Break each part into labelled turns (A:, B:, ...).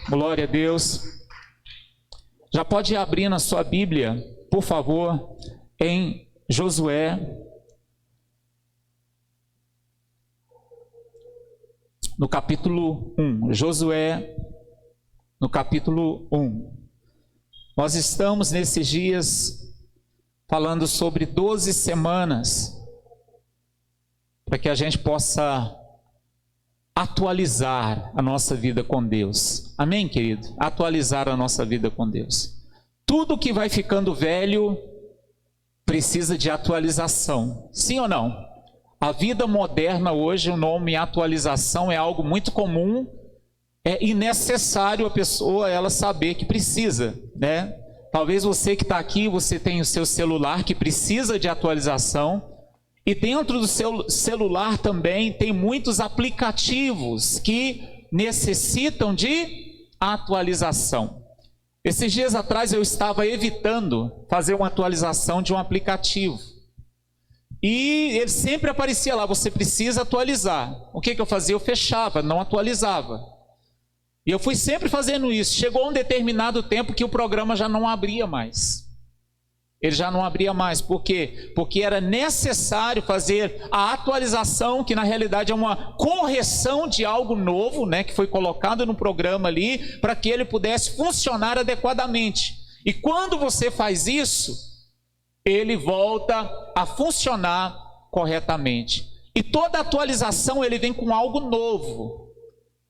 A: Glória a Deus. Já pode abrir na sua Bíblia, por favor, em Josué, no capítulo 1. Josué, no capítulo 1. Nós estamos nesses dias falando sobre 12 semanas, para que a gente possa atualizar a nossa vida com Deus. Amém, querido? Atualizar a nossa vida com Deus. Tudo que vai ficando velho precisa de atualização. Sim ou não? A vida moderna hoje, o nome atualização é algo muito comum. É necessário a pessoa ela saber que precisa, né? Talvez você que está aqui, você tem o seu celular que precisa de atualização. E dentro do seu celular também tem muitos aplicativos que necessitam de atualização. Esses dias atrás eu estava evitando fazer uma atualização de um aplicativo. E ele sempre aparecia lá, você precisa atualizar. O que eu fazia? Eu fechava, não atualizava. E eu fui sempre fazendo isso. Chegou um determinado tempo que o programa já não abria mais. Ele já não abria mais. Por quê? Porque era necessário fazer a atualização, que na realidade é uma correção de algo novo, né, que foi colocado no programa ali, para que ele pudesse funcionar adequadamente. E quando você faz isso, ele volta a funcionar corretamente. E toda atualização ele vem com algo novo,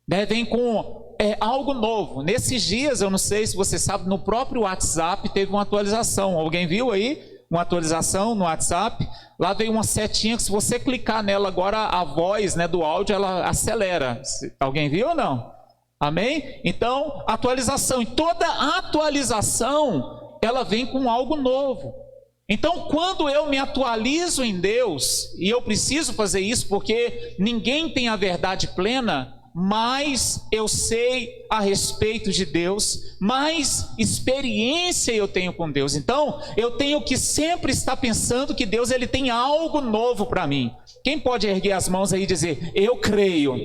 A: né? Vem com algo novo. Nesses dias, eu não sei se você sabe, no próprio WhatsApp teve uma atualização. Alguém viu aí? Uma atualização no WhatsApp. Lá veio uma setinha que se você clicar nela agora, a voz, né, do áudio, ela acelera. Alguém viu ou não? Amém? Então, atualização. E toda atualização, ela vem com algo novo. Então, quando eu me atualizo em Deus, e eu preciso fazer isso porque ninguém tem a verdade plena, mais eu sei a respeito de Deus, mais experiência eu tenho com Deus. Então, eu tenho que sempre estar pensando que Deus ele tem algo novo para mim. Quem pode erguer as mãos aí e dizer, eu creio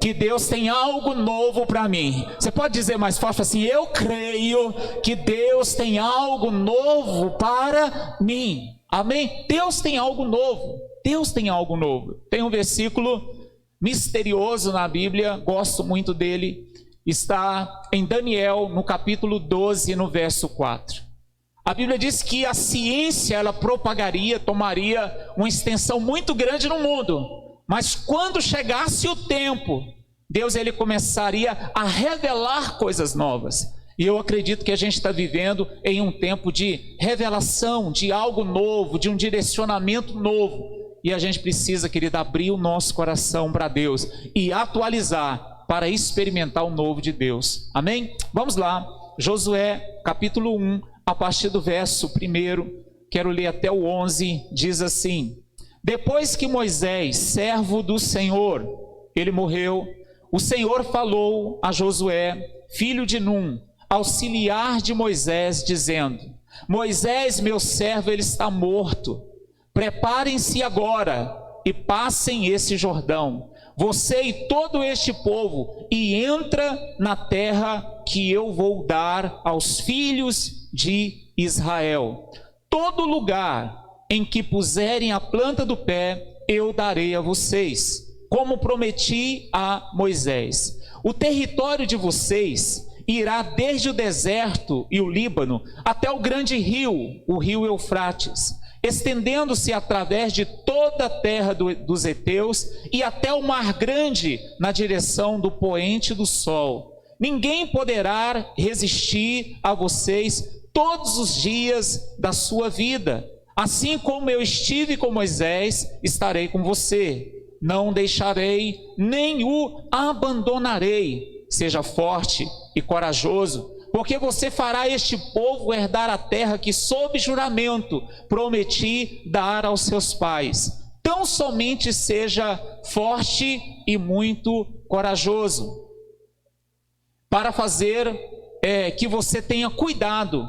A: que Deus tem algo novo para mim? Você pode dizer mais forte assim, eu creio que Deus tem algo novo para mim. Amém? Deus tem algo novo. Deus tem algo novo. Tem um versículo misterioso na Bíblia, gosto muito dele, está em Daniel, no capítulo 12, no verso 4. A Bíblia diz que a ciência, ela propagaria, tomaria uma extensão muito grande no mundo, mas quando chegasse o tempo, Deus ele começaria a revelar coisas novas. E eu acredito que a gente está vivendo em um tempo de revelação, de algo novo, de um direcionamento novo. E a gente precisa, querido, abrir o nosso coração para Deus e atualizar para experimentar o novo de Deus. Amém? Vamos lá, Josué capítulo 1, a partir do verso 1, quero ler até o 11, diz assim: Depois que Moisés, servo do Senhor, ele morreu, o Senhor falou a Josué, filho de Num, auxiliar de Moisés, dizendo: Moisés, meu servo, ele está morto. Preparem-se agora e passem esse Jordão, você e todo este povo, e entra na terra que eu vou dar aos filhos de Israel. Todo lugar em que puserem a planta do pé, eu darei a vocês, como prometi a Moisés. O território de vocês irá desde o deserto e o Líbano até o grande rio, o rio Eufrates, estendendo-se através de toda a terra dos heteus e até o mar grande na direção do poente do sol. Ninguém poderá resistir a vocês todos os dias da sua vida. Assim como eu estive com Moisés, estarei com você. Não deixarei, nem o abandonarei. Seja forte e corajoso, porque você fará este povo herdar a terra que, sob juramento, prometi dar aos seus pais. Tão somente seja forte e muito corajoso, para fazer que você tenha cuidado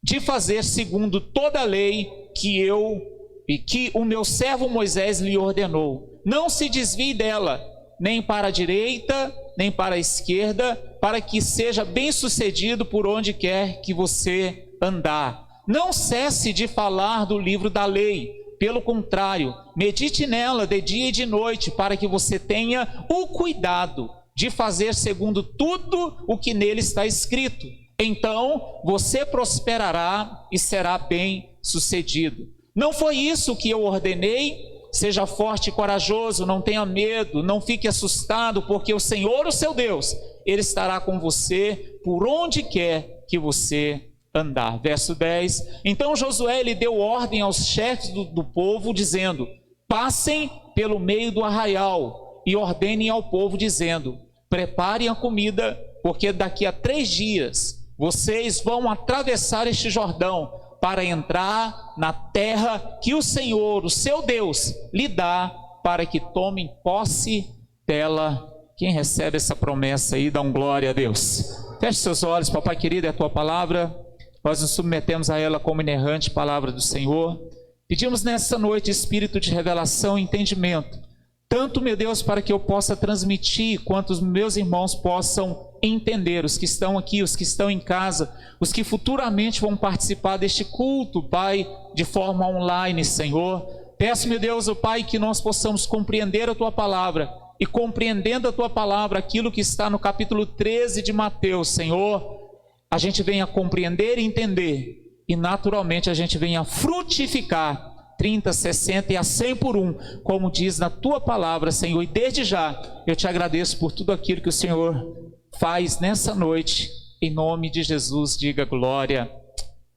A: de fazer segundo toda a lei que o meu servo Moisés lhe ordenou. Não se desvie dela, nem para a direita, nem para a esquerda, para que seja bem-sucedido por onde quer que você andar. Não cesse de falar do livro da lei. Pelo contrário, medite nela de dia e de noite, para que você tenha o cuidado de fazer segundo tudo o que nele está escrito. Então você prosperará e será bem-sucedido. Não foi isso que eu ordenei? Seja forte e corajoso, não tenha medo, não fique assustado, porque o Senhor, o seu Deus, Ele estará com você por onde quer que você andar. Verso 10, então Josué, ele deu ordem aos chefes do povo, dizendo: passem pelo meio do arraial e ordenem ao povo, dizendo: preparem a comida, porque daqui a 3 dias vocês vão atravessar este Jordão, para entrar na terra que o Senhor, o seu Deus, lhe dá, para que tomem posse dela. Quem recebe essa promessa aí, dá um glória a Deus. Feche seus olhos, papai querido, é a tua palavra, nós nos submetemos a ela como inerrante palavra do Senhor. Pedimos nessa noite espírito de revelação e entendimento, tanto, meu Deus, para que eu possa transmitir, quanto os meus irmãos possam entender, os que estão aqui, os que estão em casa, os que futuramente vão participar deste culto, Pai, de forma online, Senhor. Peço, meu Deus, oh Pai, que nós possamos compreender a Tua Palavra, e compreendendo a Tua Palavra, aquilo que está no capítulo 13 de Mateus, Senhor, a gente venha compreender e entender, e naturalmente a gente venha frutificar, 30, 60 e a 100 por 1, como diz na Tua Palavra, Senhor. E desde já, eu Te agradeço por tudo aquilo que o Senhor faz nessa noite, em nome de Jesus, diga glória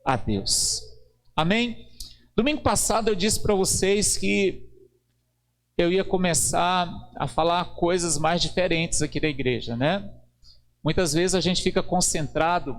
A: a Deus. Amém? Domingo passado eu disse para vocês que eu ia começar a falar coisas mais diferentes aqui da igreja, né? Muitas vezes a gente fica concentrado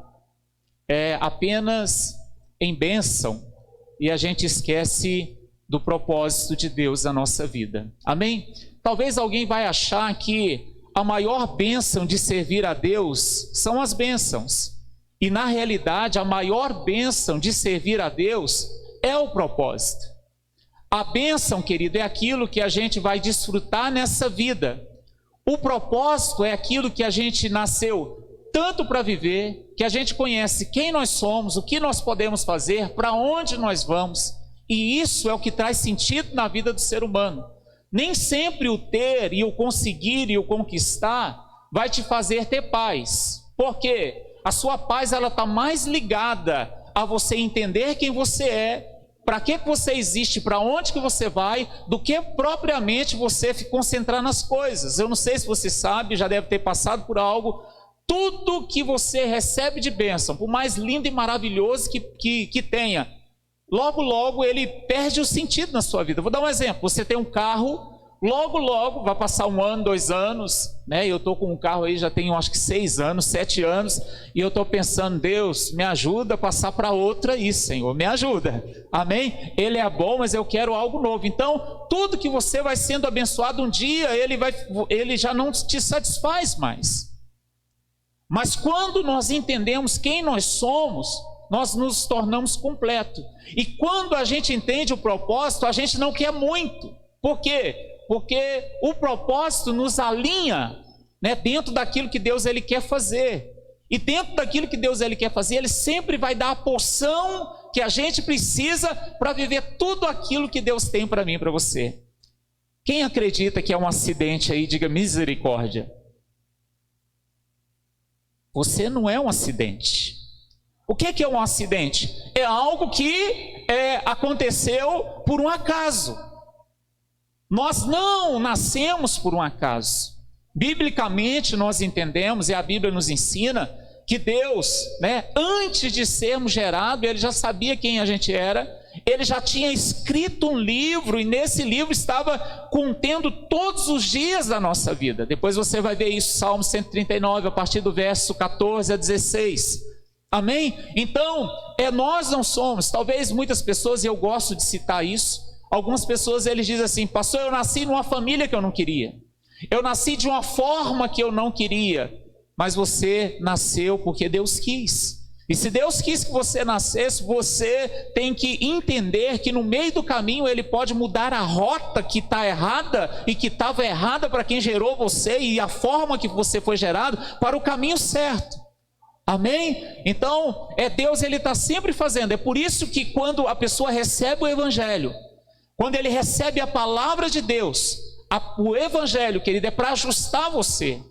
A: apenas em bênção, e a gente esquece do propósito de Deus na nossa vida. Amém? Talvez alguém vai achar que a maior bênção de servir a Deus são as bênçãos. E na realidade, a maior bênção de servir a Deus é o propósito. A bênção, querido, é aquilo que a gente vai desfrutar nessa vida. O propósito é aquilo que a gente nasceu tanto para viver, que a gente conhece quem nós somos, o que nós podemos fazer, para onde nós vamos. E isso é o que traz sentido na vida do ser humano. Nem sempre o ter e o conseguir e o conquistar vai te fazer ter paz. Por quê? A sua paz está mais ligada a você entender quem você é, para que você existe, para onde que você vai, do que propriamente você se concentrar nas coisas. Eu não sei se você sabe, já deve ter passado por algo. Tudo que você recebe de bênção, por mais lindo e maravilhoso que tenha, logo, logo ele perde o sentido na sua vida. Vou dar um exemplo. Você tem um carro, logo, logo, vai passar 1 ano, 2 anos, né? Eu estou com um carro aí, já tenho acho que 6 anos, 7 anos, e eu estou pensando: Deus, me ajuda a passar para outra aí, Senhor, me ajuda. Amém? Ele é bom, mas eu quero algo novo. Então, tudo que você vai sendo abençoado, um dia ele já não te satisfaz mais. Mas quando nós entendemos quem nós somos, nós nos tornamos completos. E quando a gente entende o propósito, a gente não quer muito. Por quê? Porque o propósito nos alinha, né, dentro daquilo que Deus ele quer fazer. E dentro daquilo que Deus ele quer fazer, Ele sempre vai dar a porção que a gente precisa para viver tudo aquilo que Deus tem para mim e para você. Quem acredita que é um acidente aí, diga misericórdia. Você não é um acidente. O que é um acidente? É algo que aconteceu por um acaso. Nós não nascemos por um acaso. Biblicamente nós entendemos, e a Bíblia nos ensina, que Deus, né, antes de sermos gerados, Ele já sabia quem a gente era. Ele já tinha escrito um livro, e nesse livro estava contendo todos os dias da nossa vida. Depois você vai ver isso, Salmo 139, a partir do verso 14 a 16. Amém? Então, nós não somos, talvez muitas pessoas, e eu gosto de citar isso, algumas pessoas eles dizem assim: pastor, eu nasci numa família que eu não queria, eu nasci de uma forma que eu não queria. Mas você nasceu porque Deus quis. E se Deus quis que você nascesse, você tem que entender que no meio do caminho Ele pode mudar a rota que está errada e que estava errada para quem gerou você e a forma que você foi gerado para o caminho certo. Amém? Então, Deus, Ele está sempre fazendo. É por isso que quando a pessoa recebe o Evangelho, quando ele recebe a palavra de Deus, o Evangelho, querido, é para ajustar você.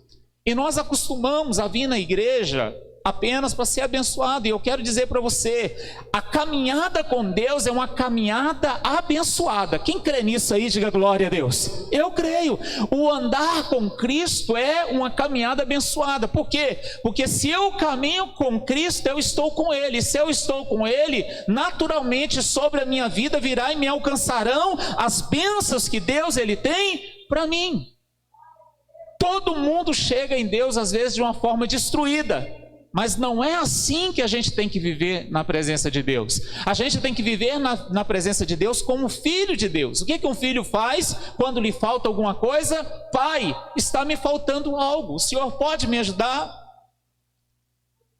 A: E nós acostumamos a vir na igreja apenas para ser abençoado. E eu quero dizer para você, a caminhada com Deus é uma caminhada abençoada. Quem crê nisso aí, diga glória a Deus. Eu creio. O andar com Cristo é uma caminhada abençoada. Por quê? Porque se eu caminho com Cristo, eu estou com Ele. Se eu estou com Ele, naturalmente sobre a minha vida virá e me alcançarão as bênçãos que Deus Ele tem para mim. Todo mundo chega em Deus às vezes de uma forma destruída. Mas não é assim que a gente tem que viver na presença de Deus. A gente tem que viver na presença de Deus como filho de Deus. O que um filho faz quando lhe falta alguma coisa? Pai, está me faltando algo, o Senhor pode me ajudar?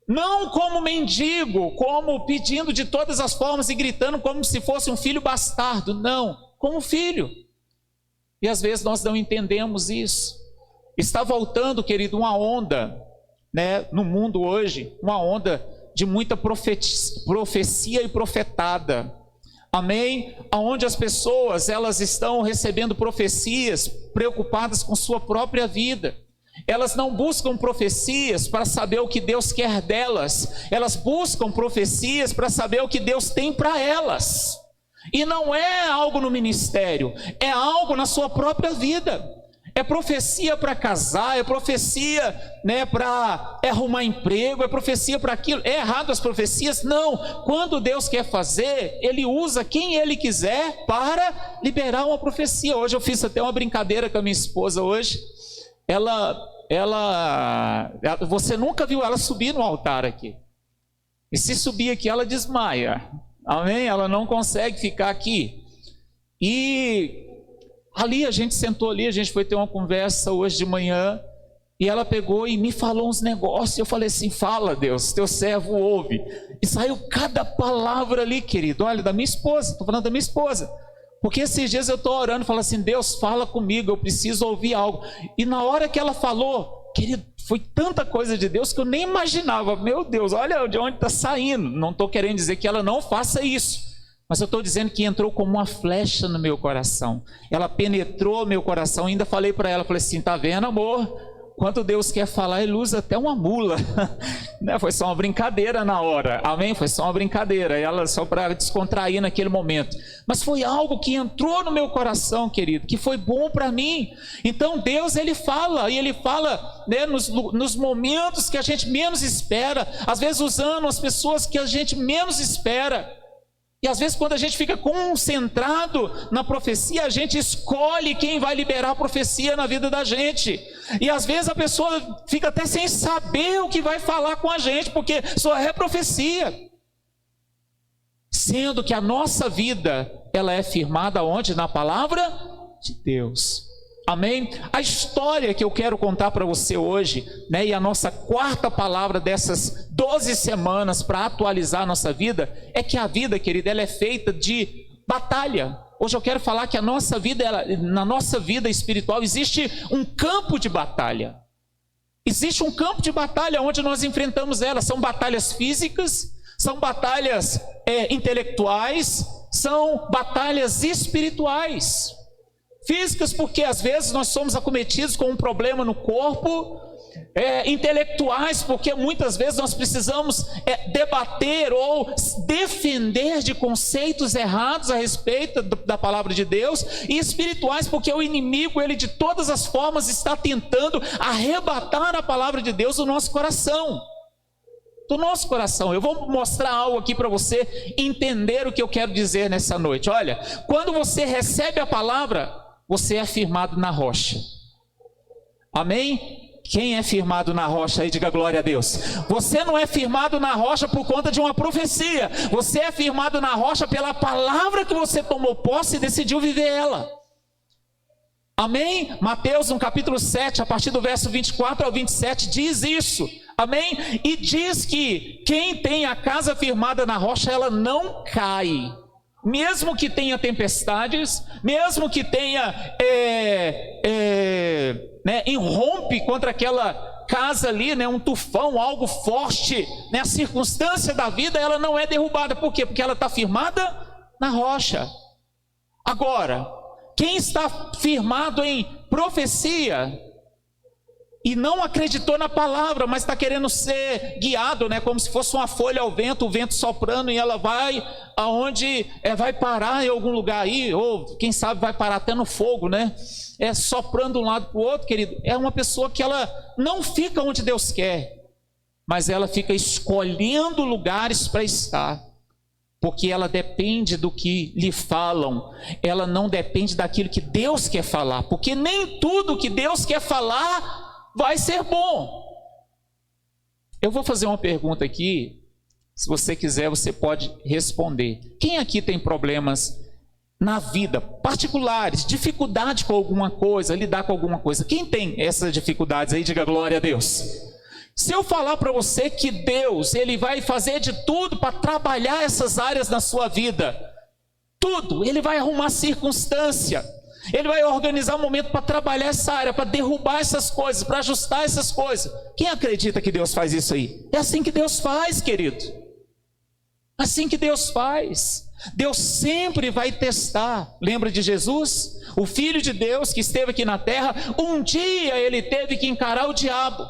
A: Não como mendigo, como pedindo de todas as formas e gritando como se fosse um filho bastardo. Não, como filho. E às vezes nós não entendemos isso. Está voltando, querido, uma onda, no mundo hoje, uma onda de muita profecia e profetada, amém? Onde as pessoas, elas estão recebendo profecias, preocupadas com sua própria vida. Elas não buscam profecias para saber o que Deus quer delas, elas buscam profecias para saber o que Deus tem para elas, e não é algo no ministério, é algo na sua própria vida. É profecia para casar, é profecia para arrumar emprego, é profecia para aquilo. É errado as profecias? Não. Quando Deus quer fazer, Ele usa quem Ele quiser para liberar uma profecia. Hoje eu fiz até uma brincadeira com a minha esposa hoje. Você nunca viu ela subir no altar aqui. E se subir aqui, ela desmaia. Amém? Ela não consegue ficar aqui. E ali a gente sentou ali, a gente foi ter uma conversa hoje de manhã, e ela pegou e me falou uns negócios, eu falei assim, fala Deus, teu servo ouve, e saiu cada palavra ali, querido, olha, da minha esposa, estou falando da minha esposa, porque esses dias eu estou orando, falo assim, Deus fala comigo, eu preciso ouvir algo, e na hora que ela falou, querido, foi tanta coisa de Deus que eu nem imaginava, meu Deus, olha de onde está saindo, não estou querendo dizer que ela não faça isso, mas eu estou dizendo que entrou como uma flecha no meu coração. Ela penetrou meu coração. Ainda falei para ela, falei assim, tá vendo, amor? Quando Deus quer falar, Ele usa até uma mula. Foi só uma brincadeira na hora. Amém? Foi só uma brincadeira. Ela só para descontrair naquele momento. Mas foi algo que entrou no meu coração, querido, que foi bom para mim. Então Deus, Ele fala. E Ele fala nos momentos que a gente menos espera. Às vezes usando as pessoas que a gente menos espera. E às vezes quando a gente fica concentrado na profecia, a gente escolhe quem vai liberar a profecia na vida da gente. E às vezes a pessoa fica até sem saber o que vai falar com a gente, porque só é profecia. Sendo que a nossa vida, ela é firmada onde? Na palavra de Deus. Amém? A história que eu quero contar para você hoje, e a nossa quarta palavra dessas 12 semanas para atualizar a nossa vida, é que a vida, querida, ela é feita de batalha. Hoje eu quero falar que a nossa vida, na nossa vida espiritual, existe um campo de batalha. Existe um campo de batalha onde nós enfrentamos ela. São batalhas físicas, são batalhas intelectuais, são batalhas espirituais. Físicas porque às vezes nós somos acometidos com um problema no corpo, intelectuais porque muitas vezes nós precisamos debater ou defender de conceitos errados a respeito da palavra de Deus, e espirituais porque o inimigo, ele de todas as formas está tentando arrebatar a palavra de Deus do nosso coração. Eu vou mostrar algo aqui para você entender o que eu quero dizer nessa noite. Olha, quando você recebe a palavra, você é firmado na rocha. Amém? Quem é firmado na rocha aí, diga glória a Deus. Você não é firmado na rocha por conta de uma profecia. Você é firmado na rocha pela palavra que você tomou posse e decidiu viver ela. Amém? Mateus no capítulo 7, a partir do verso 24 ao 27, diz isso. Amém? E diz que quem tem a casa firmada na rocha, ela não cai. Mesmo que tenha tempestades, mesmo que tenha irrompe contra aquela casa ali, né, um tufão, algo forte, né, a circunstância da vida, ela não é derrubada. Por quê? Porque ela está firmada na rocha. Agora, quem está firmado em profecia e não acreditou na palavra, mas está querendo ser guiado, né, como se fosse uma folha ao vento, o vento soprando e ela vai aonde vai parar em algum lugar aí, ou quem sabe vai parar até no fogo, né? Soprando de um lado para o outro, querido. É uma pessoa que ela não fica onde Deus quer, mas ela fica escolhendo lugares para estar, porque ela depende do que lhe falam, ela não depende daquilo que Deus quer falar, porque nem tudo que Deus quer falar vai ser bom. Eu vou fazer uma pergunta aqui, se você quiser você pode responder. Quem aqui tem problemas na vida, particulares, dificuldade com alguma coisa, lidar com alguma coisa? Quem tem essas dificuldades aí, diga glória a Deus. Se eu falar para você que Deus, Ele vai fazer de tudo para trabalhar essas áreas na sua vida, tudo, Ele vai arrumar circunstância, Ele vai organizar um momento para trabalhar essa área, para derrubar essas coisas, para ajustar essas coisas. Quem acredita que Deus faz isso aí? É assim que Deus faz, querido. Assim que Deus faz. Deus sempre vai testar. Lembra de Jesus? O Filho de Deus que esteve aqui na terra, um dia ele teve que encarar o diabo.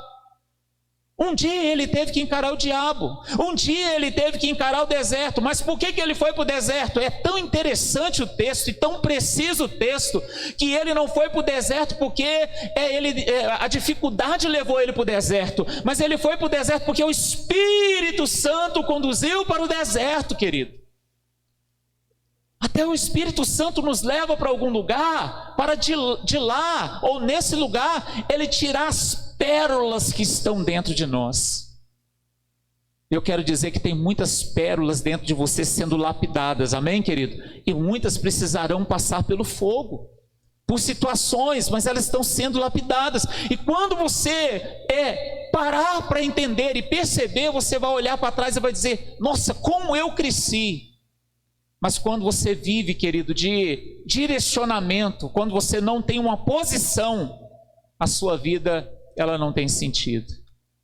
A: Um dia ele teve que encarar o diabo. Um dia ele teve que encarar o deserto. Mas por que ele foi para o deserto? É tão interessante o texto e tão preciso o texto, que ele não foi para o deserto porque a dificuldade levou ele para o deserto. Mas ele foi para o deserto porque o Espírito Santo conduziu para o deserto, querido. Até o Espírito Santo nos leva para algum lugar, para de lá, ou nesse lugar, ele tirar as pérolas que estão dentro de nós. Eu quero dizer que tem muitas pérolas dentro de você sendo lapidadas, amém, querido? E muitas precisarão passar pelo fogo, por situações, mas elas estão sendo lapidadas. E quando você parar para entender e perceber, você vai olhar para trás e vai dizer: nossa, como eu cresci. Mas quando você vive, querido, de direcionamento, quando você não tem uma posição, a sua vida, ela não tem sentido.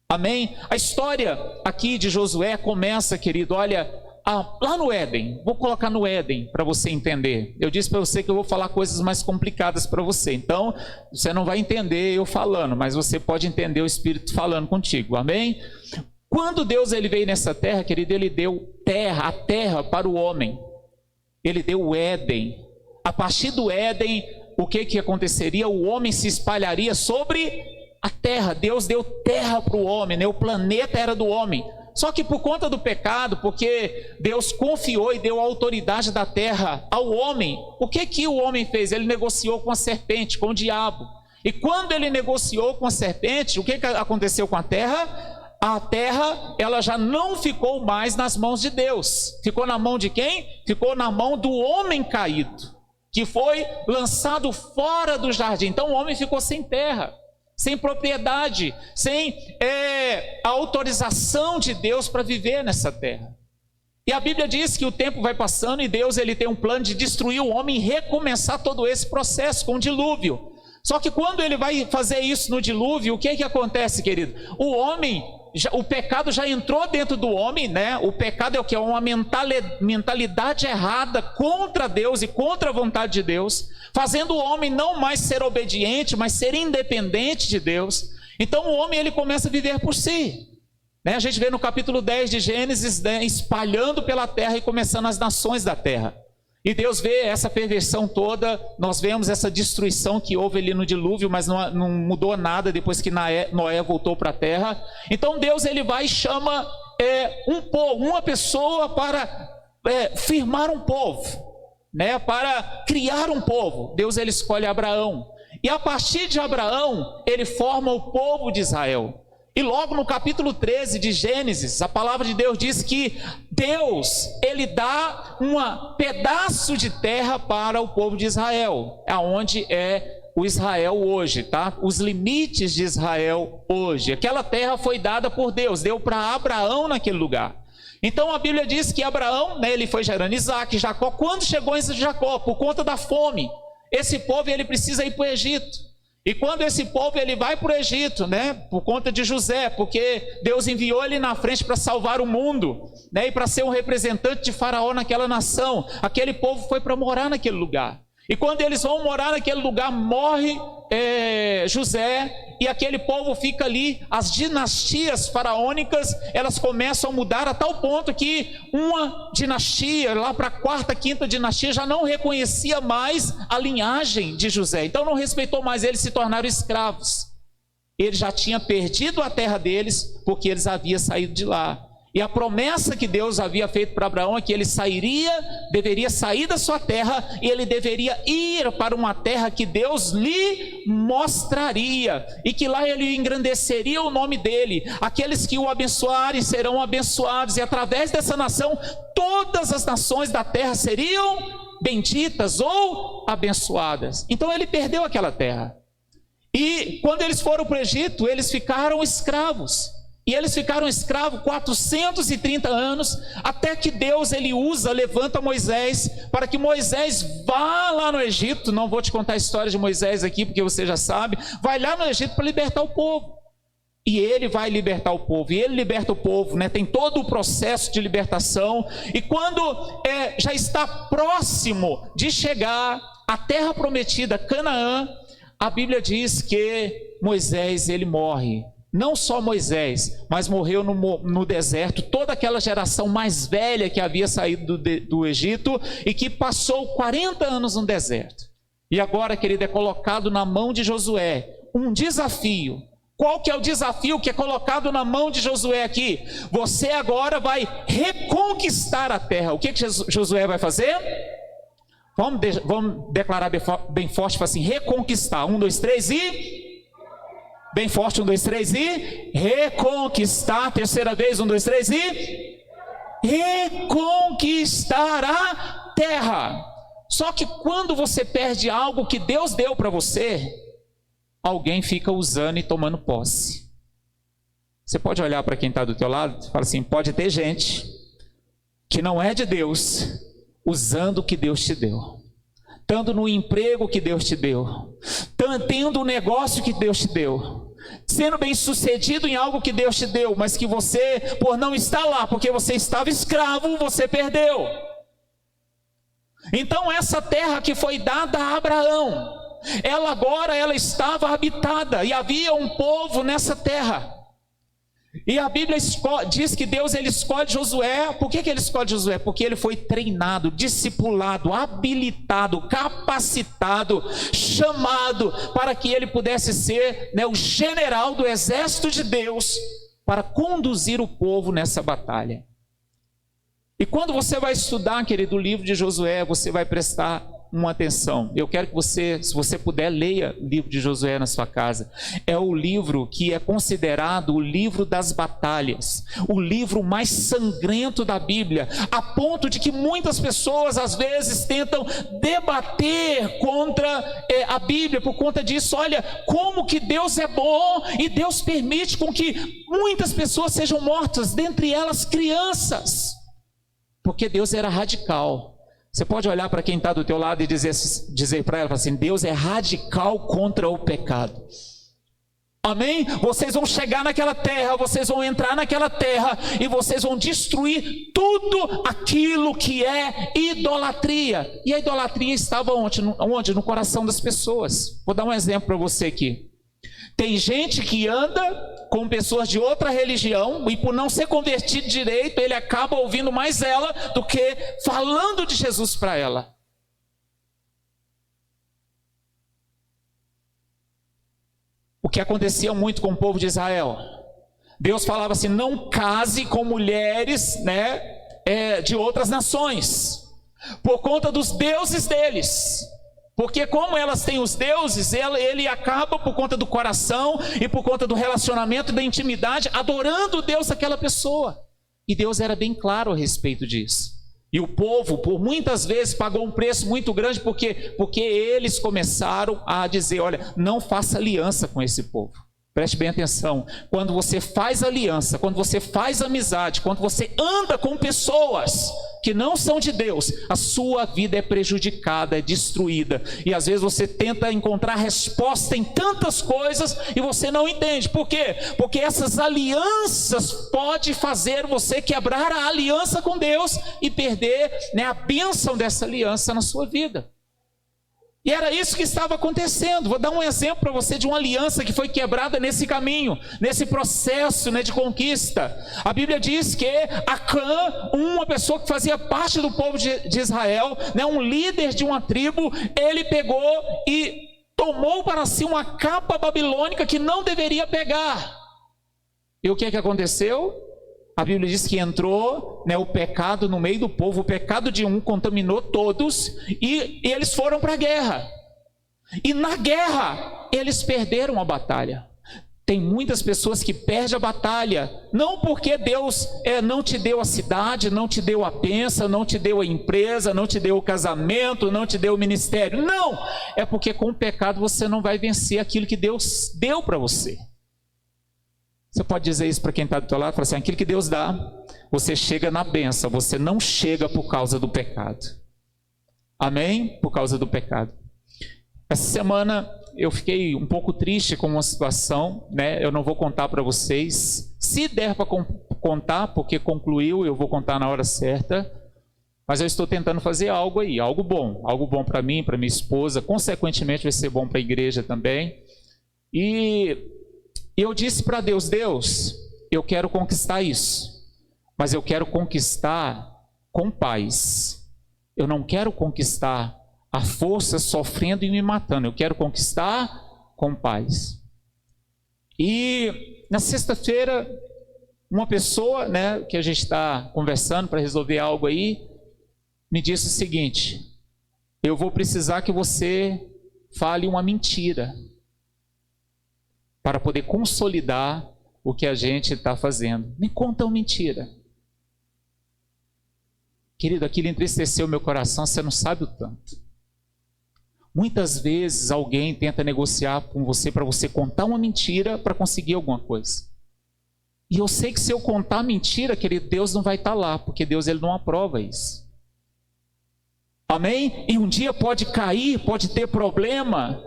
A: Amém? A história aqui de Josué começa, querido, olha, lá no Éden. Vou colocar no Éden para você entender. Eu disse para você que eu vou falar coisas mais complicadas para você. Então, você não vai entender eu falando, mas você pode entender o Espírito falando contigo. Amém? Quando Deus ele veio nessa terra, querido, ele deu a terra para o homem. Ele deu o Éden. A partir do Éden, o que aconteceria? O homem se espalharia sobre a terra. Deus deu terra para o homem, né? O planeta era do homem. Só que por conta do pecado, porque Deus confiou e deu a autoridade da terra ao homem, o que o homem fez? Ele negociou com a serpente, com o diabo. E quando ele negociou com a serpente, o que aconteceu com a terra? A terra, ela já não ficou mais nas mãos de Deus. Ficou na mão de quem? Ficou na mão do homem caído, que foi lançado fora do jardim. Então o homem ficou sem terra, sem propriedade, sem a autorização de Deus para viver nessa terra. E a Bíblia diz que o tempo vai passando e Deus ele tem um plano de destruir o homem e recomeçar todo esse processo com o dilúvio. Só que quando ele vai fazer isso no dilúvio, o que acontece, querido? O pecado já entrou dentro do homem, né? O pecado é o que? É uma mentalidade errada contra Deus e contra a vontade de Deus, fazendo o homem não mais ser obediente, mas ser independente de Deus. Então o homem ele começa a viver por si, né? A gente vê no capítulo 10 de Gênesis, né, espalhando pela terra e começando as nações da terra. E Deus vê essa perversão toda, nós vemos essa destruição que houve ali no dilúvio, mas não mudou nada depois que Noé voltou para a terra. Então Deus ele vai e chama uma pessoa para firmar um povo, né? Para criar um povo. Deus ele escolhe Abraão. E a partir de Abraão, ele forma o povo de Israel. E logo no capítulo 13 de Gênesis, a palavra de Deus diz que Deus, ele dá um pedaço de terra para o povo de Israel, aonde é o Israel hoje, tá? Os limites de Israel hoje. Aquela terra foi dada por Deus, deu para Abraão naquele lugar. Então a Bíblia diz que Abraão, né, ele foi gerando Isaac, Jacó. Quando chegou em Jacó, por conta da fome, esse povo ele precisa ir para o Egito. E quando esse povo ele vai para o Egito, né, por conta de José, porque Deus enviou ele na frente para salvar o mundo, né, e para ser um representante de Faraó naquela nação, aquele povo foi para morar naquele lugar. E quando eles vão morar naquele lugar, morre José, e aquele povo fica ali. As dinastias faraônicas, elas começam a mudar a tal ponto que uma dinastia, lá para a quarta, quinta dinastia, já não reconhecia mais a linhagem de José, então não respeitou mais, eles se tornaram escravos. Ele já tinha perdido a terra deles, porque eles haviam saído de lá. E a promessa que Deus havia feito para Abraão é que ele deveria sair da sua terra, e ele deveria ir para uma terra que Deus lhe mostraria, e que lá ele engrandeceria o nome dele. Aqueles que o abençoarem serão abençoados, e através dessa nação, todas as nações da terra seriam benditas ou abençoadas. Então ele perdeu aquela terra. E quando eles foram para o Egito, eles ficaram escravos. E eles ficaram escravos 430 anos, até que Deus levanta Moisés, para que Moisés vá lá no Egito. Não vou te contar a história de Moisés aqui, porque você já sabe. Vai lá no Egito para libertar o povo. E ele vai libertar o povo, e ele liberta o povo, né? Tem todo o processo de libertação. E quando já está próximo de chegar à terra prometida, Canaã, a Bíblia diz que Moisés, ele morre. Não só Moisés, mas morreu no deserto toda aquela geração mais velha que havia saído do Egito e que passou 40 anos no deserto. E agora, querido, é colocado na mão de Josué um desafio. Qual que é o desafio que é colocado na mão de Josué aqui? Você agora vai reconquistar a terra. O que Josué vai fazer? Vamos declarar bem forte, assim, reconquistar. 1, 2, 3 e... Bem forte, 1, 2, 3 e... reconquistar. Terceira vez, 1, 2, 3 e... reconquistar a terra. Só que quando você perde algo que Deus deu para você, alguém fica usando e tomando posse. Você pode olhar para quem está do teu lado e falar assim: pode ter gente que não é de Deus, usando o que Deus te deu, estando no emprego que Deus te deu, tendo o negócio que Deus te deu, sendo bem sucedido em algo que Deus te deu, mas que você, por não estar lá, porque você estava escravo, você perdeu. Então essa terra que foi dada a Abraão, ela estava habitada, e havia um povo nessa terra. E a Bíblia diz que Deus ele escolhe Josué. Por que ele escolhe Josué? Porque ele foi treinado, discipulado, habilitado, capacitado, chamado para que ele pudesse ser, né, o general do exército de Deus, para conduzir o povo nessa batalha. E quando você vai estudar, querido, o livro de Josué, você vai prestar uma atenção. Eu quero que você, se você puder, leia o livro de Josué na sua casa. É o livro que é considerado o livro das batalhas, o livro mais sangrento da Bíblia, a ponto de que muitas pessoas às vezes tentam debater contra a Bíblia por conta disso. Olha, como que Deus é bom e Deus permite com que muitas pessoas sejam mortas, dentre elas crianças, porque Deus era radical. Você pode olhar para quem está do teu lado e dizer para ela assim: Deus é radical contra o pecado. Amém? Vocês vão chegar naquela terra, vocês vão entrar naquela terra e vocês vão destruir tudo aquilo que é idolatria. E a idolatria estava onde? No coração das pessoas. Vou dar um exemplo para você aqui. Tem gente que anda com pessoas de outra religião e por não ser convertido direito, ele acaba ouvindo mais ela do que falando de Jesus para ela. O que acontecia muito com o povo de Israel. Deus falava assim: não case com mulheres, né, de outras nações, por conta dos deuses deles. Porque como elas têm os deuses, ele acaba, por conta do coração e por conta do relacionamento, da intimidade, adorando o Deus daquela pessoa. E Deus era bem claro a respeito disso. E o povo, por muitas vezes, pagou um preço muito grande, porque eles começaram a dizer, olha, não faça aliança com esse povo. Preste bem atenção, quando você faz aliança, quando você faz amizade, quando você anda com pessoas que não são de Deus, a sua vida é prejudicada, é destruída. E às vezes você tenta encontrar resposta em tantas coisas e você não entende. Por quê? Porque essas alianças podem fazer você quebrar a aliança com Deus e perder, né, a bênção dessa aliança na sua vida. E era isso que estava acontecendo. Vou dar um exemplo para você de uma aliança que foi quebrada nesse caminho, nesse processo, né, de conquista. A Bíblia diz que Acã, uma pessoa que fazia parte do povo de Israel, né, um líder de uma tribo, ele pegou e tomou para si uma capa babilônica que não deveria pegar. E o que é que aconteceu? A Bíblia diz que entrou, né, o pecado no meio do povo, o pecado de um contaminou todos, e eles foram para a guerra. E na guerra, eles perderam a batalha. Tem muitas pessoas que perdem a batalha, não porque Deus não te deu a cidade, não te deu a bênção, não te deu a empresa, não te deu o casamento, não te deu o ministério. Não! É porque com o pecado você não vai vencer aquilo que Deus deu para você. Você pode dizer isso para quem está do teu lado, falar assim, aquilo que Deus dá, você chega na bênção, você não chega por causa do pecado. Amém? Por causa do pecado. Essa semana eu fiquei um pouco triste com uma situação, né? Eu não vou contar para vocês, se der para contar, porque concluiu, eu vou contar na hora certa, mas eu estou tentando fazer algo aí, algo bom para mim, para minha esposa, consequentemente vai ser bom para a igreja também. E eu disse para Deus, Deus, eu quero conquistar isso, mas eu quero conquistar com paz. Eu não quero conquistar à força, sofrendo e me matando. Eu quero conquistar com paz. E na sexta-feira, uma pessoa, né, que a gente está conversando para resolver algo aí, me disse o seguinte, eu vou precisar que você fale uma mentira para poder consolidar o que a gente está fazendo. Me conta uma mentira. Querido, aquilo entristeceu meu coração, você não sabe o tanto. Muitas vezes alguém tenta negociar com você para você contar uma mentira para conseguir alguma coisa. E eu sei que se eu contar mentira, querido, Deus não vai estar lá, porque Deus ele não aprova isso. Amém? E um dia pode cair, pode ter problema,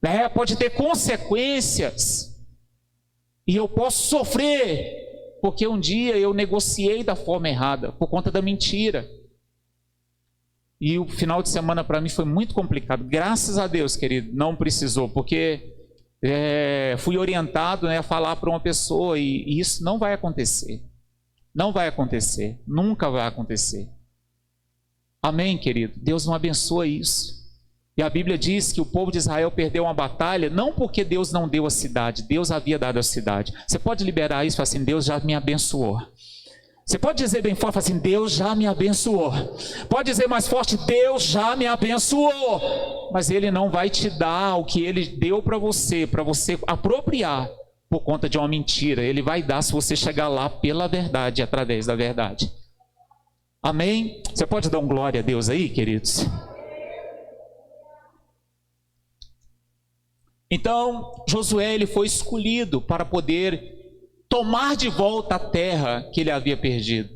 A: né? Pode ter consequências, e eu posso sofrer, porque um dia eu negociei da forma errada, por conta da mentira. E o final de semana para mim foi muito complicado. Graças a Deus, querido, não precisou, porque fui orientado, né, a falar para uma pessoa, e isso não vai acontecer. Não vai acontecer, nunca vai acontecer. Amém, querido? Deus não abençoa isso. E a Bíblia diz que o povo de Israel perdeu uma batalha, não porque Deus não deu a cidade, Deus havia dado a cidade. Você pode liberar isso e falar assim, Deus já me abençoou. Você pode dizer bem forte, assim, Deus já me abençoou. Pode dizer mais forte, Deus já me abençoou. Mas Ele não vai te dar o que Ele deu para você apropriar por conta de uma mentira. Ele vai dar se você chegar lá pela verdade, através da verdade. Amém? Você pode dar um glória a Deus aí, queridos? Então, Josué ele foi escolhido para poder tomar de volta a terra que ele havia perdido.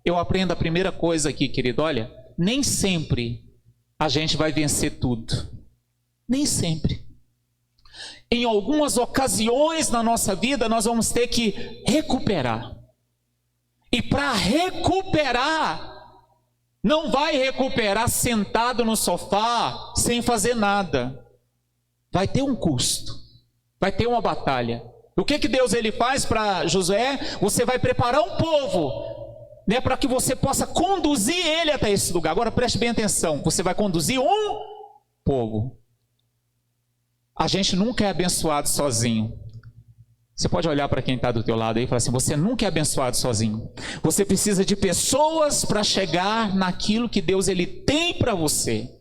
A: Eu aprendo a primeira coisa aqui, querido, olha, nem sempre a gente vai vencer tudo. Nem sempre. Em algumas ocasiões na nossa vida, nós vamos ter que recuperar. E para recuperar, não vai recuperar sentado no sofá, sem fazer nada. Vai ter um custo, vai ter uma batalha. O que Deus ele faz para Josué? Você vai preparar um povo, né, para que você possa conduzir ele até esse lugar. Agora preste bem atenção, você vai conduzir um povo. A gente nunca é abençoado sozinho. Você pode olhar para quem está do teu lado aí e falar assim, você nunca é abençoado sozinho. Você precisa de pessoas para chegar naquilo que Deus ele tem para você.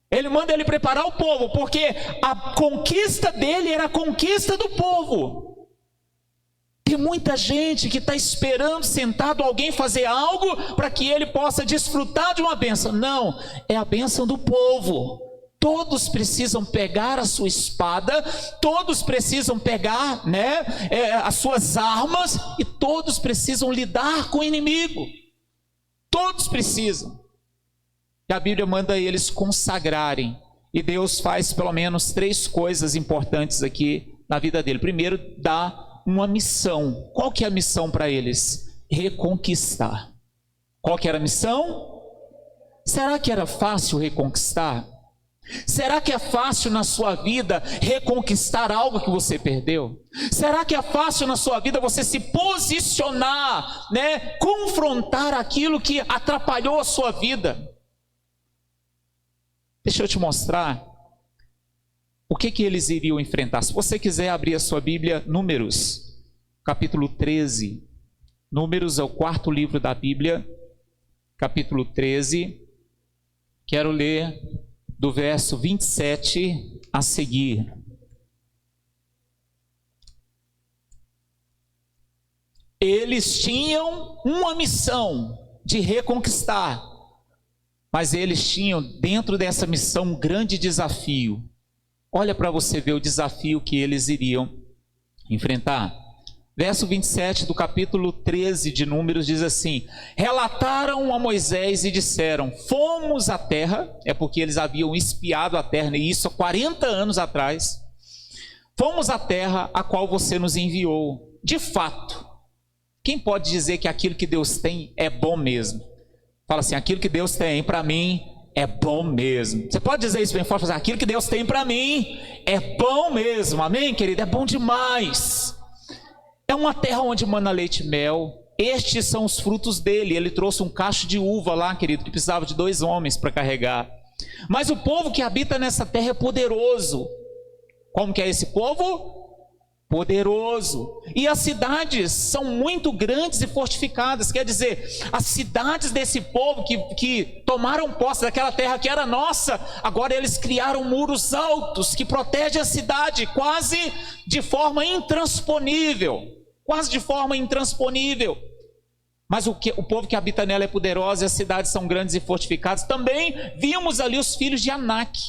A: Ele manda ele preparar o povo, porque a conquista dele era a conquista do povo. Tem muita gente que está esperando sentado alguém fazer algo para que ele possa desfrutar de uma bênção. Não, é a bênção do povo. Todos precisam pegar a sua espada, todos precisam pegar, as suas armas, e todos precisam lidar com o inimigo. Todos precisam. E a Bíblia manda eles consagrarem. E Deus faz pelo menos 3 coisas importantes aqui na vida dele. Primeiro, dá uma missão. Qual que é a missão para eles? Reconquistar. Qual que era a missão? Será que era fácil reconquistar? Será que é fácil na sua vida reconquistar algo que você perdeu? Será que é fácil na sua vida você se posicionar, confrontar aquilo que atrapalhou a sua vida? Deixa eu te mostrar o que eles iriam enfrentar. Se você quiser abrir a sua Bíblia, Números, capítulo 13. Números é o 4º livro da Bíblia, capítulo 13. Quero ler do verso 27 a seguir. Eles tinham uma missão de reconquistar, mas eles tinham dentro dessa missão um grande desafio. Olha para você ver o desafio que eles iriam enfrentar. Verso 27 do capítulo 13 de Números diz assim: relataram a Moisés e disseram: fomos à terra, é porque eles haviam espiado a terra, e isso há 40 anos atrás. Fomos à terra a qual você nos enviou. De fato, quem pode dizer que aquilo que Deus tem é bom mesmo? Fala assim: aquilo que Deus tem para mim é bom mesmo. Você pode dizer isso bem forte? Aquilo que Deus tem para mim é bom mesmo. Amém, querido? É bom demais. É uma terra onde mana leite e mel. Estes são os frutos dele. Ele trouxe um cacho de uva lá, querido, que precisava de 2 homens para carregar. Mas o povo que habita nessa terra é poderoso. Como que é esse povo? Poderoso. E as cidades são muito grandes e fortificadas. Quer dizer, as cidades desse povo que tomaram posse daquela terra que era nossa, agora eles criaram muros altos que protegem a cidade quase de forma intransponível. Quase de forma intransponível. Mas o povo que habita nela é poderoso e as cidades são grandes e fortificadas. Também vimos ali os filhos de Anak.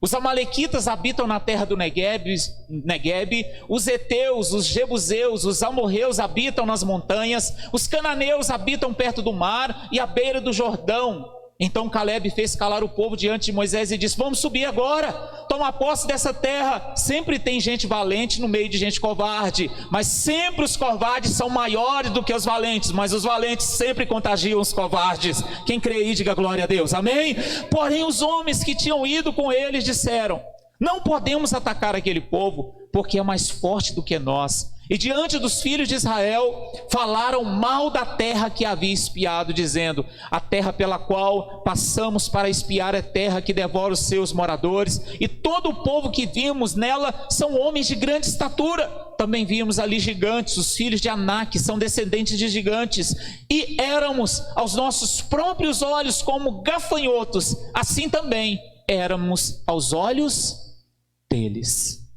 A: Os amalequitas habitam na terra do Negueb, os heteus, os jebuseus, os amorreus habitam nas montanhas, os cananeus habitam perto do mar e à beira do Jordão. Então Caleb fez calar o povo diante de Moisés e disse: vamos subir agora, tomar posse dessa terra. Sempre tem gente valente no meio de gente covarde, mas sempre os covardes são maiores do que os valentes, mas os valentes sempre contagiam os covardes. Quem crê aí, diga glória a Deus, amém? Porém os homens que tinham ido com eles disseram: não podemos atacar aquele povo, porque é mais forte do que nós. E diante dos filhos de Israel, falaram mal da terra que havia espiado, dizendo: a terra pela qual passamos para espiar é terra que devora os seus moradores, e todo o povo que vimos nela são homens de grande estatura. Também vimos ali gigantes, os filhos de Anak são descendentes de gigantes, e éramos aos nossos próprios olhos como gafanhotos, assim também éramos aos olhos deles.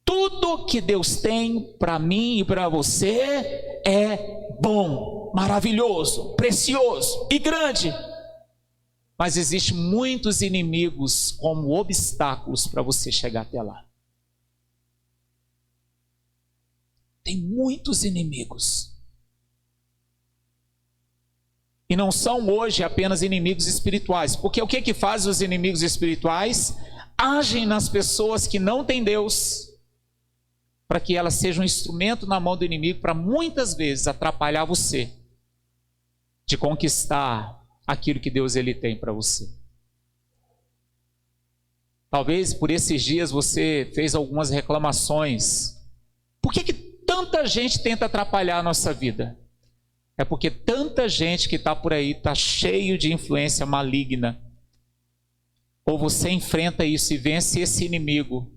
A: Tudo que Deus tem para mim e para você é bom, maravilhoso, precioso e grande. Mas existem muitos inimigos como obstáculos para você chegar até lá. Tem muitos inimigos. E não são hoje apenas inimigos espirituais. Porque o que faz os inimigos espirituais? Agem nas pessoas que não têm Deus, para que elas sejam um instrumento na mão do inimigo para muitas vezes atrapalhar você de conquistar aquilo que Deus ele tem para você. Talvez por esses dias você fez algumas reclamações. Por que tanta gente tenta atrapalhar a nossa vida? É porque tanta gente que está por aí está cheio de influência maligna. Ou você enfrenta isso e vence esse inimigo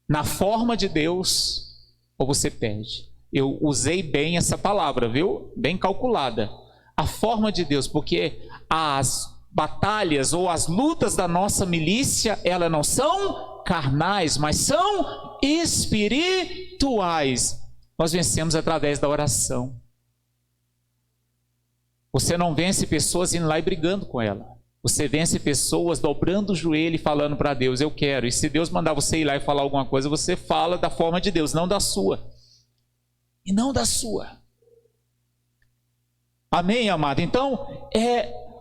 A: na forma de Deus, ou você perde. Eu usei bem essa palavra, viu? Bem calculada. A forma de Deus, porque as batalhas ou as lutas da nossa milícia, elas não são carnais, mas são espirituais. espirituais, nós vencemos através da oração. Você não vence pessoas indo lá e brigando com ela. Você vence pessoas dobrando o joelho e falando para Deus, eu quero. E se Deus mandar você ir lá e falar alguma coisa, você fala da forma de Deus, não da sua. E não da sua. Amém, amado? Então,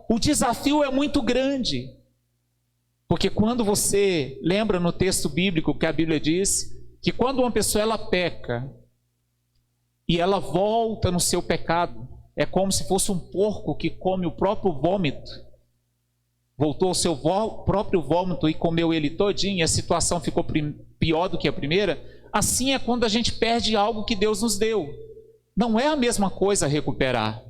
A: o desafio é muito grande. Porque quando você lembra no texto bíblico que a Bíblia diz que quando uma pessoa ela peca e ela volta no seu pecado, é como se fosse um porco que come o próprio vômito. Voltou ao seu próprio vômito e comeu ele todinho, e a situação ficou pior do que a primeira. Assim é quando a gente perde algo que Deus nos deu. Não é a mesma coisa recuperar,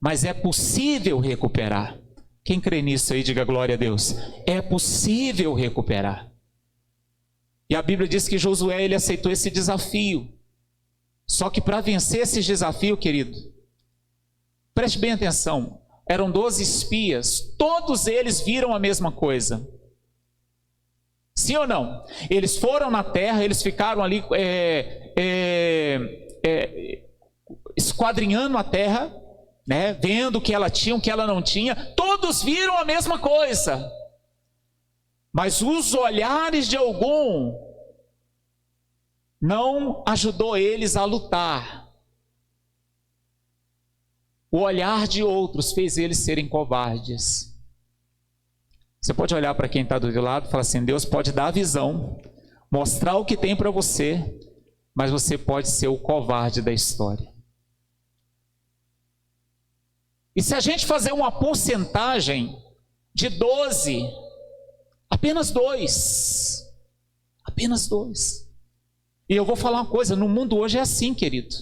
A: mas é possível recuperar. Quem crê nisso aí, diga glória a Deus. É possível recuperar. E a Bíblia diz que Josué, ele aceitou esse desafio. Só que para vencer esse desafio, querido, preste bem atenção, eram 12 espias, todos eles viram a mesma coisa. Sim ou não? Eles foram na terra, eles ficaram ali esquadrinhando a terra, né, vendo o que ela tinha, o que ela não tinha. Todos viram a mesma coisa. Mas os olhares de algum não ajudou eles a lutar. O olhar de outros fez eles serem covardes. Você pode olhar para quem está do teu lado e falar assim, Deus pode dar a visão, mostrar o que tem para você, mas você pode ser o covarde da história. E se a gente fazer uma porcentagem de 12, apenas 2. Apenas 2. E eu vou falar uma coisa, no mundo hoje é assim, querido.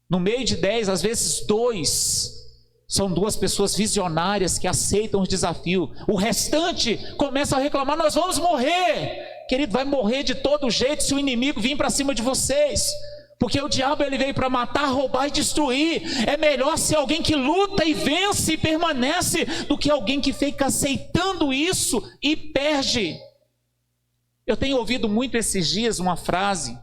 A: No meio de 10, às vezes 2, são 2 pessoas visionárias que aceitam os desafios. O restante começa a reclamar, nós vamos morrer. Querido, vai morrer de todo jeito se o inimigo vir para cima de vocês. Porque o diabo ele veio para matar, roubar e destruir. É melhor ser alguém que luta e vence e permanece do que alguém que fica aceitando isso e perde. Eu tenho ouvido muito esses dias uma frase,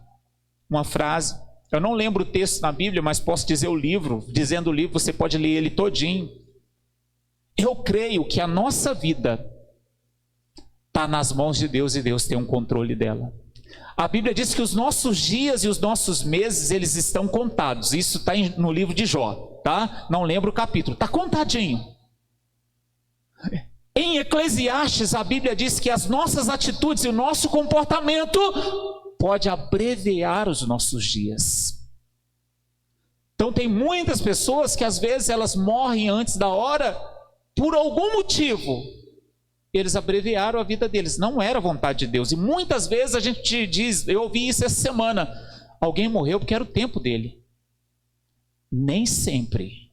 A: eu não lembro o texto na Bíblia, mas posso dizer o livro, dizendo o livro, você pode ler ele todinho. Eu creio que a nossa vida está nas mãos de Deus e Deus tem um controle dela. A Bíblia diz que os nossos dias e os nossos meses, eles estão contados. Isso está no livro de Jó, tá? Não lembro o capítulo, está contadinho. Em Eclesiastes, a Bíblia diz que as nossas atitudes e o nosso comportamento pode abreviar os nossos dias. Então tem muitas pessoas que às vezes elas morrem antes da hora por algum motivo. Eles abreviaram a vida deles, não era vontade de Deus. E muitas vezes a gente diz, eu ouvi isso essa semana, alguém morreu porque era o tempo dele. Nem sempre.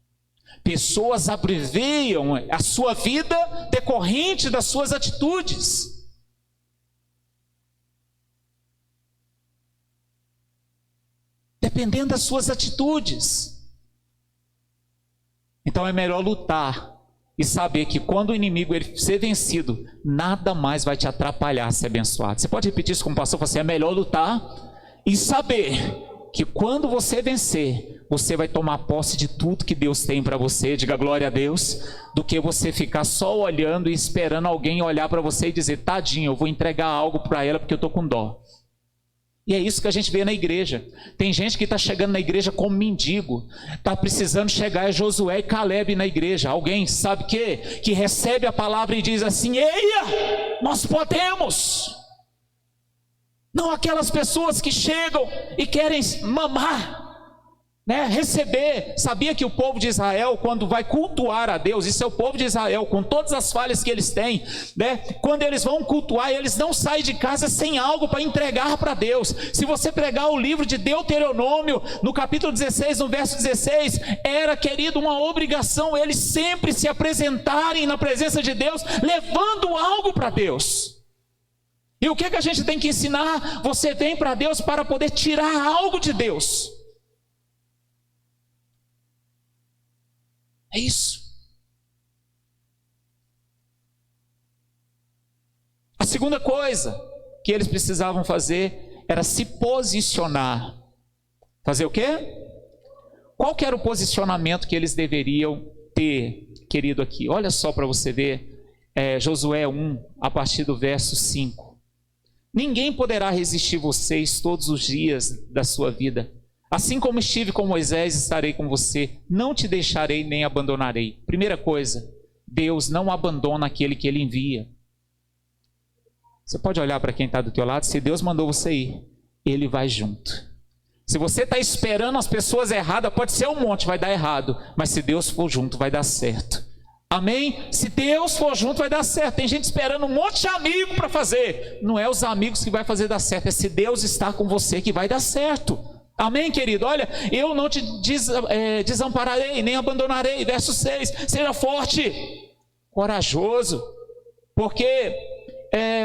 A: Pessoas abreviam a sua vida decorrente das suas atitudes. Dependendo das suas atitudes. Então é melhor lutar e saber que quando o inimigo ele ser vencido, nada mais vai te atrapalhar a ser abençoado. Você pode repetir isso como pastor? Você é melhor lutar e saber que quando você vencer, você vai tomar posse de tudo que Deus tem para você, diga glória a Deus, do que você ficar só olhando e esperando alguém olhar para você e dizer, tadinho, eu vou entregar algo para ela porque eu estou com dó. E é isso que a gente vê na igreja. Tem gente que está chegando na igreja como mendigo, está precisando chegar Josué e Caleb na igreja. Alguém sabe que recebe a palavra e diz assim, eia, nós podemos. Não aquelas pessoas que chegam e querem mamar, né? Receber. Sabia que o povo de Israel, quando vai cultuar a Deus, isso é o povo de Israel, com todas as falhas que eles têm, né? Quando eles vão cultuar, eles não saem de casa sem algo para entregar para Deus. Se você pregar o livro de Deuteronômio, no capítulo 16, no verso 16, era, querido, uma obrigação eles sempre se apresentarem na presença de Deus, levando algo para Deus. E o que a gente tem que ensinar? Você vem para Deus para poder tirar algo de Deus. É isso. A segunda coisa que eles precisavam fazer era se posicionar Fazer o quê? Qual que era o posicionamento que eles deveriam ter, querido, aqui? Olha só para você ver, Josué 1, a partir do verso 5. Ninguém poderá resistir vocês todos os dias da sua vida. Assim como estive com Moisés, estarei com você. Não te deixarei nem abandonarei. Primeira coisa, Deus não abandona aquele que Ele envia. Você pode olhar para quem está do teu lado, se Deus mandou você ir, Ele vai junto. Se você está esperando as pessoas erradas, pode ser um monte, vai dar errado. Mas se Deus for junto, vai dar certo. Amém? Se Deus for junto, vai dar certo. Tem gente esperando um monte de amigo para fazer. Não é os amigos que vai fazer dar certo, é se Deus está com você que vai dar certo. Amém, querido? Olha, eu não te desampararei, nem abandonarei. Verso 6, seja forte, corajoso, porque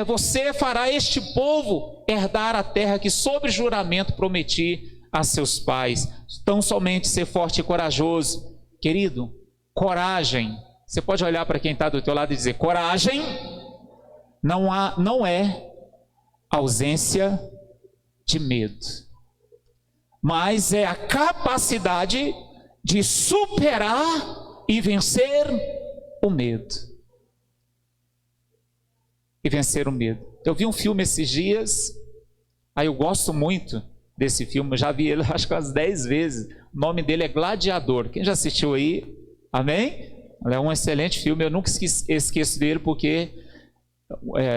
A: você fará este povo herdar a terra que sob juramento prometi a seus pais. Tão somente ser forte e corajoso. Querido, coragem. Você pode olhar para quem está do teu lado e dizer, coragem não é ausência de medo, mas é a capacidade de superar e vencer o medo. E vencer o medo. Eu vi um filme esses dias, aí eu gosto muito desse filme, eu já vi ele acho que umas 10 vezes. O nome dele é Gladiador. Quem já assistiu aí? Amém? É um excelente filme, eu nunca esqueço dele porque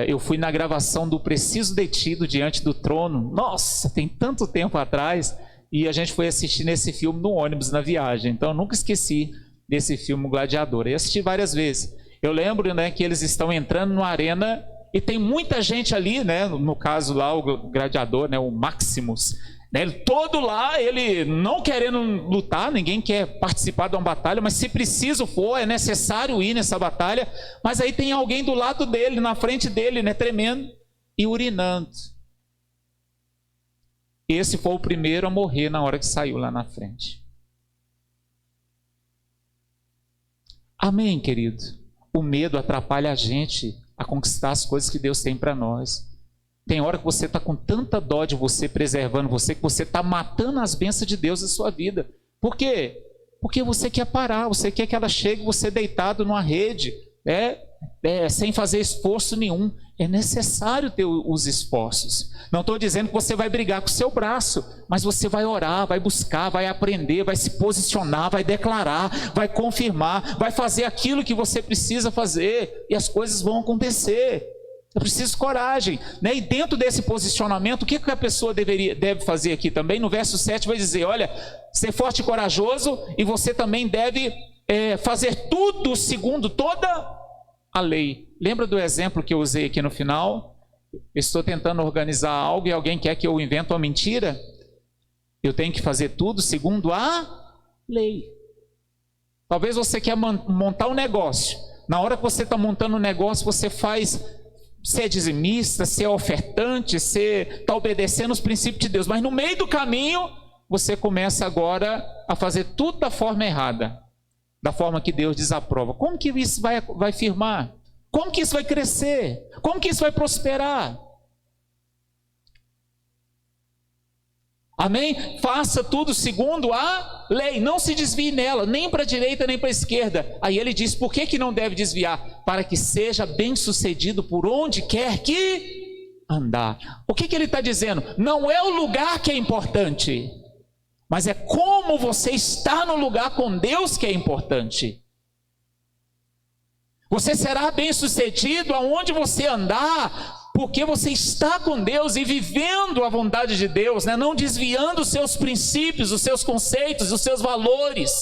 A: eu fui na gravação do Preciso Detido Diante do Trono. Nossa, tem tanto tempo atrás, e a gente foi assistir esse filme no ônibus na viagem, então eu nunca esqueci desse filme Gladiador. Eu assisti várias vezes. Eu lembro, né, que eles estão entrando na arena e tem muita gente ali, né, no caso lá o gladiador, né, o Maximus, né, ele todo lá, ele não querendo lutar, ninguém quer participar de uma batalha, mas se preciso for, é necessário ir nessa batalha, mas aí tem alguém do lado dele, na frente dele, né, tremendo e urinando. Esse foi o primeiro a morrer na hora que saiu lá na frente. Amém, querido? O medo atrapalha a gente a conquistar as coisas que Deus tem para nós. Tem hora que você está com tanta dó de você, preservando você, que você está matando as bênçãos de Deus na sua vida. Por quê? Porque você quer parar, você quer que ela chegue, você deitado numa rede, sem fazer esforço nenhum. É necessário ter os esforços. Não estou dizendo que você vai brigar com o seu braço, mas você vai orar, vai buscar, vai aprender, vai se posicionar, vai declarar, vai confirmar, vai fazer aquilo que você precisa fazer, e as coisas vão acontecer. É preciso coragem, né? E dentro desse posicionamento, o que a pessoa deve fazer aqui também? No verso 7 vai dizer, olha, ser forte e corajoso, e você também deve fazer tudo segundo toda a lei. Lembra do exemplo que eu usei aqui no final? Estou tentando organizar algo e alguém quer que eu invente uma mentira? Eu tenho que fazer tudo segundo a lei. Talvez você quer montar um negócio. Na hora que você está montando um negócio, você faz ser dizimista, ser ofertante, está obedecendo os princípios de Deus. Mas no meio do caminho, você começa agora a fazer tudo da forma errada, da forma que Deus desaprova. Como que isso vai firmar? Como que isso vai crescer? Como que isso vai prosperar? Amém? Faça tudo segundo a lei, não se desvie nela, nem para a direita nem para a esquerda. Aí ele diz, por que não deve desviar? Para que seja bem sucedido por onde quer que andar. O que ele está dizendo? Não é o lugar que é importante, mas é como você está no lugar com Deus que é importante. Você será bem sucedido aonde você andar, porque você está com Deus e vivendo a vontade de Deus, né? Não desviando os seus princípios, os seus conceitos, os seus valores.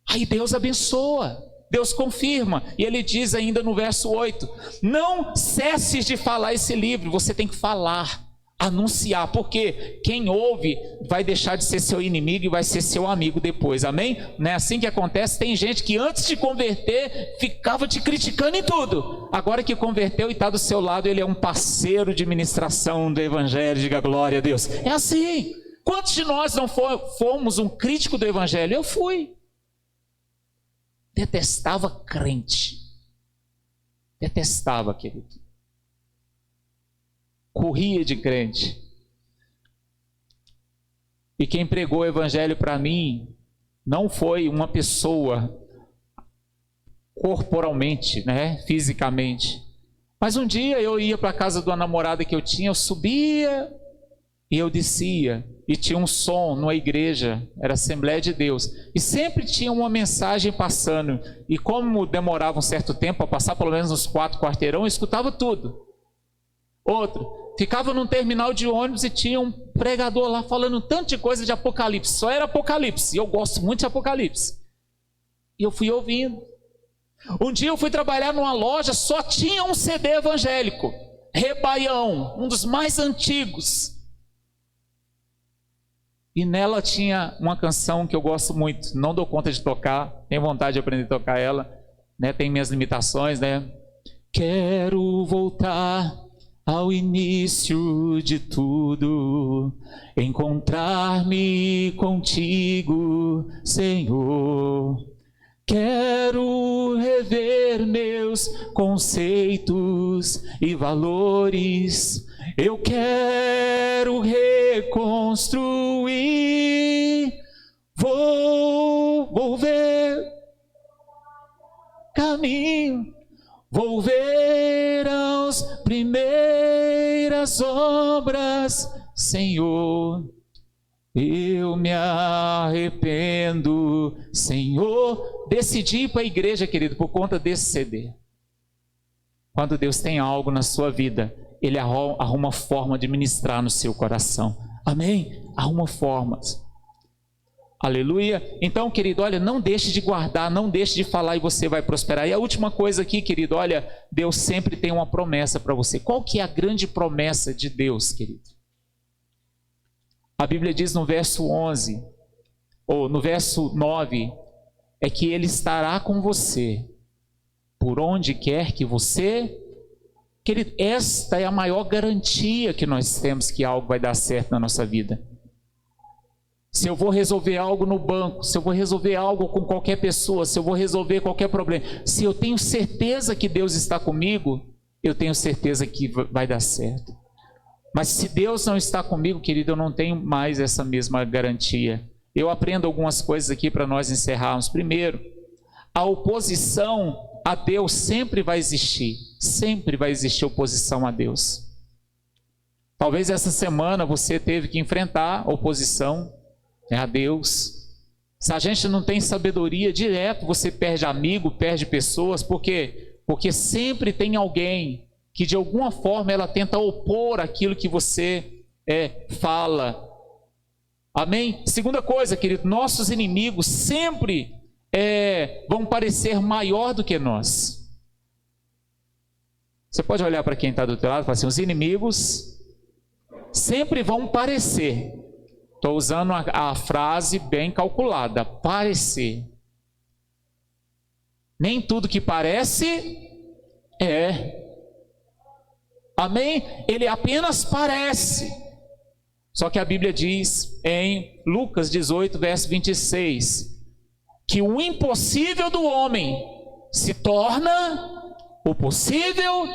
A: Aí Deus abençoa, Deus confirma, e ele diz ainda no verso 8, não cesses de falar esse livro, você tem que falar, anunciar, porque quem ouve vai deixar de ser seu inimigo e vai ser seu amigo depois, amém? Não é assim que acontece? Tem gente que antes de converter ficava te criticando em tudo, agora que converteu e está do seu lado, ele é um parceiro de ministração do evangelho, diga glória a Deus. É assim. Quantos de nós não fomos um crítico do evangelho? Eu fui. Detestava crente, detestava, querido. Corria de crente. E quem pregou o evangelho para mim não foi uma pessoa corporalmente, né, fisicamente. Mas um dia eu ia para a casa de uma namorada que eu tinha, eu subia e eu descia, e tinha um som numa igreja, era Assembleia de Deus, e sempre tinha uma mensagem passando, e como demorava um certo tempo a passar, pelo menos uns 4 quarteirão, eu escutava tudo. Outro, ficava num terminal de ônibus e tinha um pregador lá falando um tanto de coisa de Apocalipse, só era Apocalipse, e eu gosto muito de Apocalipse, e eu fui ouvindo. Um dia eu fui trabalhar numa loja, só tinha um CD evangélico, Rebaião, um dos mais antigos, e nela tinha uma canção que eu gosto muito, não dou conta de tocar, tenho vontade de aprender a tocar ela, né? Tem minhas limitações, né? Quero voltar ao início de tudo, encontrar-me contigo, Senhor. Quero rever meus conceitos e valores. Eu quero reconstruir. Vou ver caminho. Vou ver as primeiras obras, Senhor. Eu me arrependo, Senhor. Decidi ir para a igreja, querido, por conta desse CD. Quando Deus tem algo na sua vida, Ele arruma forma de ministrar no seu coração. Amém? Arruma formas. Aleluia. Então, querido, olha, não deixe de guardar, não deixe de falar e você vai prosperar. E a última coisa aqui, querido, olha, Deus sempre tem uma promessa para você. Qual que é a grande promessa de Deus, querido? A Bíblia diz no verso 11, ou no verso 9, é que Ele estará com você, por onde quer que você... Querido, esta é a maior garantia que nós temos que algo vai dar certo na nossa vida. Se eu vou resolver algo no banco, se eu vou resolver algo com qualquer pessoa, se eu vou resolver qualquer problema, se eu tenho certeza que Deus está comigo, eu tenho certeza que vai dar certo. Mas se Deus não está comigo, querido, eu não tenho mais essa mesma garantia. Eu aprendo algumas coisas aqui para nós encerrarmos. Primeiro, a oposição a Deus sempre vai existir. Sempre vai existir oposição a Deus. Talvez essa semana você teve que enfrentar oposição a Deus. Se a gente não tem sabedoria, direto você perde amigo, perde pessoas. Por quê? Porque sempre tem alguém que de alguma forma ela tenta opor aquilo que você fala. Amém? Segunda coisa, querido, nossos inimigos sempre vão parecer maior do que nós. Você pode olhar para quem está do teu lado e falar assim, os inimigos sempre vão parecer. Estou usando a frase bem calculada, parecer. Nem tudo que parece é. Amém? Ele apenas parece. Só que a Bíblia diz em Lucas 18, verso 26, que o impossível do homem se torna o possível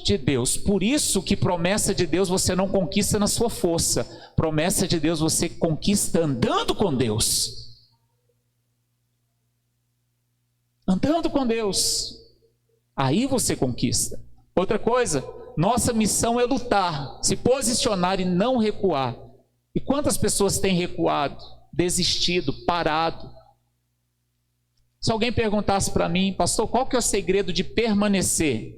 A: de Deus. Por isso que promessa de Deus você não conquista na sua força. Promessa de Deus você conquista andando com Deus. Andando com Deus. Aí você conquista. Outra coisa, nossa missão é lutar, se posicionar e não recuar. E quantas pessoas têm recuado, desistido, parado? Se alguém perguntasse para mim, pastor, qual que é o segredo de permanecer?